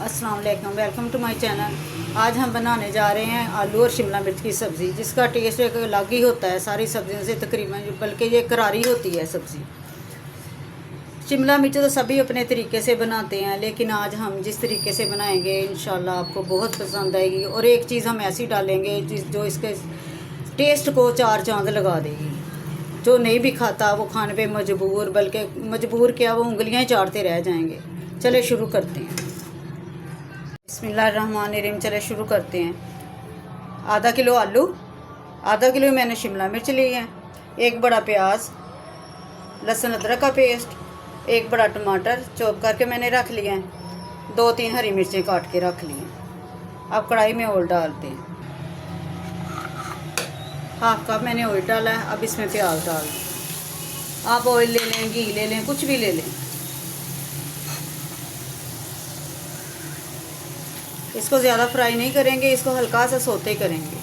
अस्सलाम वालेकुम, welcome to my channel. आज हम बनाने जा रहे हैं आलू और शिमला मिर्च की सब्ज़ी, जिसका टेस्ट एक अलग ही होता है सारी सब्जियों से तकरीबन, बल्कि ये करारी होती है सब्ज़ी। शिमला मिर्च तो सभी अपने तरीके से बनाते हैं, लेकिन आज हम जिस तरीके से बनाएंगे इंशाल्लाह आपको बहुत पसंद आएगी। और एक चीज़ हम ऐसी डालेंगे जो इसके टेस्ट को चार चांद लगा देगी। जो नहीं भी खाता वो खाने पे मजबूर, बल्कि मजबूर क्या, वो उंगलियां ही चाटते रह जाएंगे। चले शुरू करते हैं। बिस्मिल्लाहिर्रहमानिर्रहीम। चले शुरू करते हैं। आधा किलो आलू, आधा किलो मैंने शिमला मिर्च ली है, एक बड़ा प्याज, लहसुन अदरक का पेस्ट, एक बड़ा टमाटर चॉप करके मैंने रख लिया है, 2-3 हरी मिर्चें काट के रख ली हैं। अब कढ़ाई में ऑयल डालते हैं। हाफ कप मैंने ऑयल डाला है। अब इसमें प्याज डाल दें। आप ऑयल ले लें, घी ले लें, कुछ भी ले लें। इसको ज़्यादा फ्राई नहीं करेंगे, इसको हल्का सा सोते करेंगे।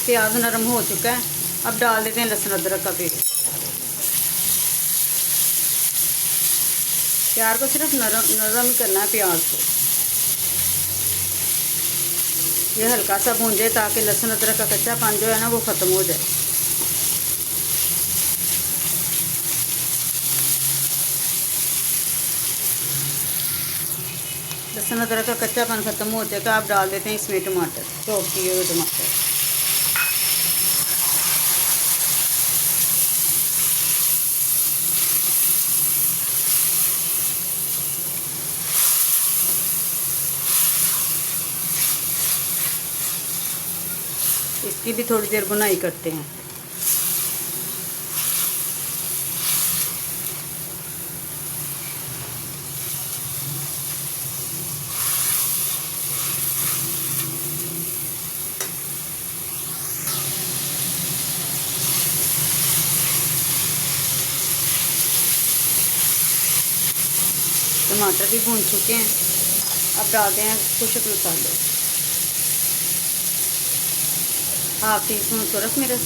प्याज नरम हो चुका है। अब डाल देते हैं लहसुन अदरक का पेस्ट। प्याज को सिर्फ नरम ही करना है प्याज को। ये हल्का सा भूंजे ताकि लहसुन अदरक का कच्चापन जो है ना वो ख़त्म हो जाए। लहसुन अदरक का कच्चापन ख़त्म हो जाएगा। आप डाल देते हैं इसमें टमाटर, चॉप किए हुए टमाटर। इसकी भी थोड़ी देर भुनाई करते हैं। टमाटर भी भून चुके हैं। अब डालते हैं कुछ मसाले। हाफ टी स्पून सूरज मिर्च,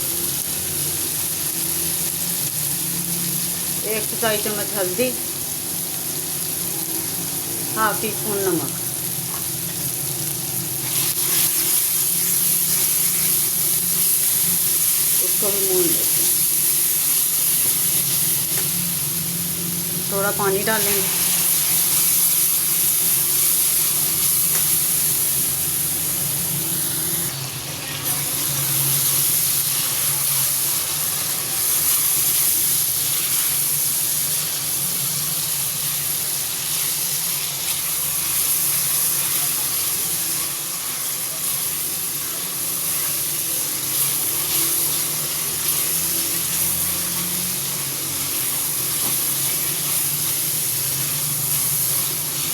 1 चौथाई चम्मच हल्दी, हाफ टी स्पून नमक। इसको भी भून लेते हैं। थोड़ा पानी डालेंगे।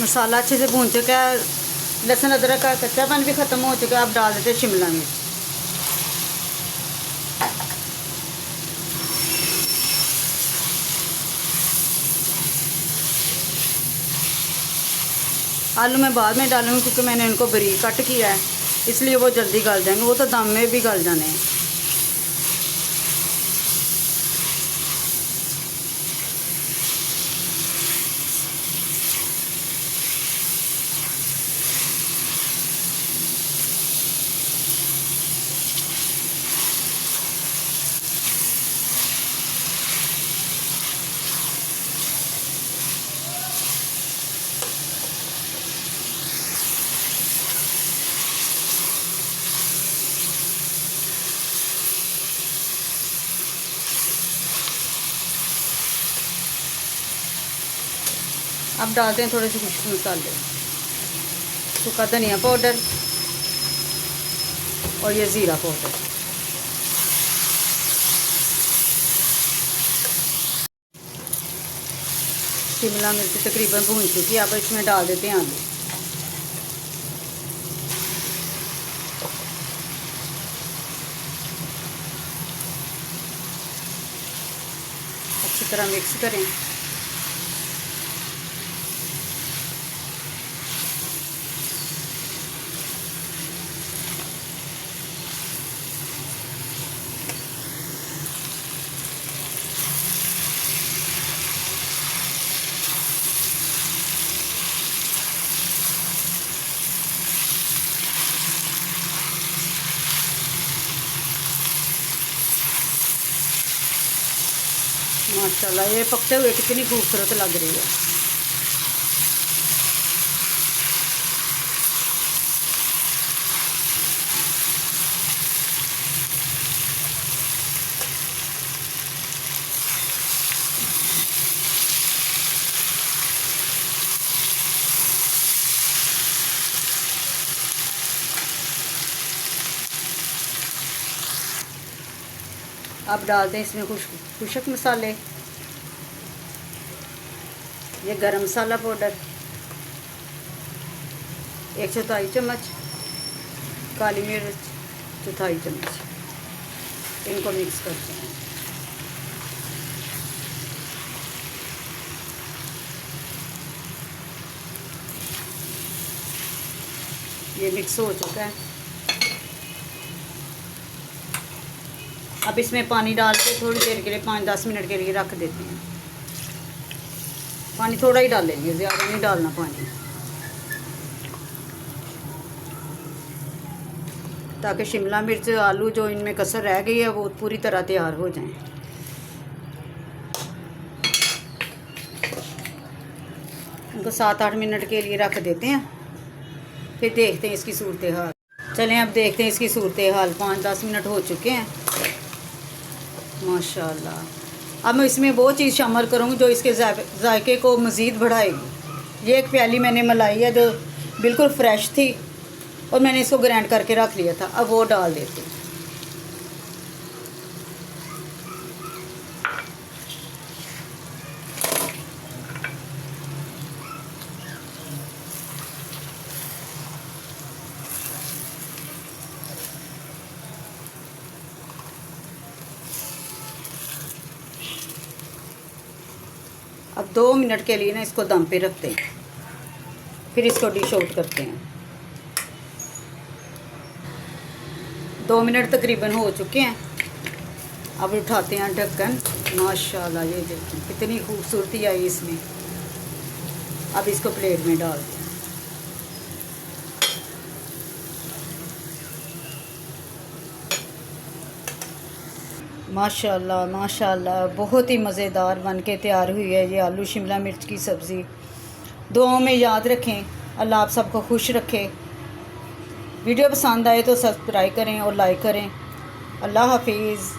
मसाला अच्छे से भून चुका है, लहसुन अदरक का कच्चापन भी ख़त्म हो चुका है। अब डाल देते शिमला मिर्च। आलू मैं बाद में डालूंगी क्योंकि मैंने इनको बारीक कट किया है, इसलिए वो जल्दी गल जाएंगे। वो तो दम में भी गल जाने हैं। अब डालते हैं थोड़े से खुशबू मसाले, सूखा धनिया पाउडर और ये ज़ीरा पाउडर। शिमला मिर्च तकरीबन भून चुकी है। अब इसमें डाल देते हैं आलू। तरह मिक्स करें। माशाल्लाह ये पकते हुए कितनी खूबसूरत लग रही है। अब डालते हैं इसमें खुशक मसाले, ये गरम मसाला पाउडर 1/4 चम्मच, काली मिर्च 1/4 चम्मच। इनको मिक्स करते हैं। ये मिक्स हो चुका है। अब इसमें पानी डाल के थोड़ी देर के लिए 5-10 मिनट के लिए रख देते हैं। पानी थोड़ा ही डालेंगे, ज़्यादा नहीं डालना पानी, ताकि शिमला मिर्च आलू जो इनमें कसर रह गई है वो पूरी तरह तैयार हो जाएं। इनको 7-8 मिनट के लिए रख देते हैं, फिर देखते हैं इसकी सूरत हाल। चलें अब देखते हैं इसकी सूरत हाल। 5-10 मिनट हो चुके हैं माशाल्लाह। अब मैं इसमें वो चीज़ शामिल करूँगी जो इसके जायके को मज़ीद बढ़ाएगी। ये एक प्याली मैंने मलाई है जो बिल्कुल फ्रेश थी और मैंने इसको ग्राइंड करके रख लिया था। अब वो डाल देते हैं। अब 2 मिनट के लिए ना इसको दम पे रखते हैं, फिर इसको डिश आउट करते हैं। 2 मिनट तकरीबन हो चुके हैं। अब उठाते हैं ढक्कन। माशाल्लाह ये देखें कितनी खूबसूरती आई इसमें। अब इसको प्लेट में डाल दें। माशाल्लाह माशाल्लाह बहुत ही मज़ेदार बन के तैयार हुई है ये आलू शिमला मिर्च की सब्ज़ी। दुआओं में याद रखें। अल्लाह आप सबको खुश रखे। वीडियो पसंद आए तो सब्सक्राइब करें और लाइक करें। अल्लाह हाफिज़।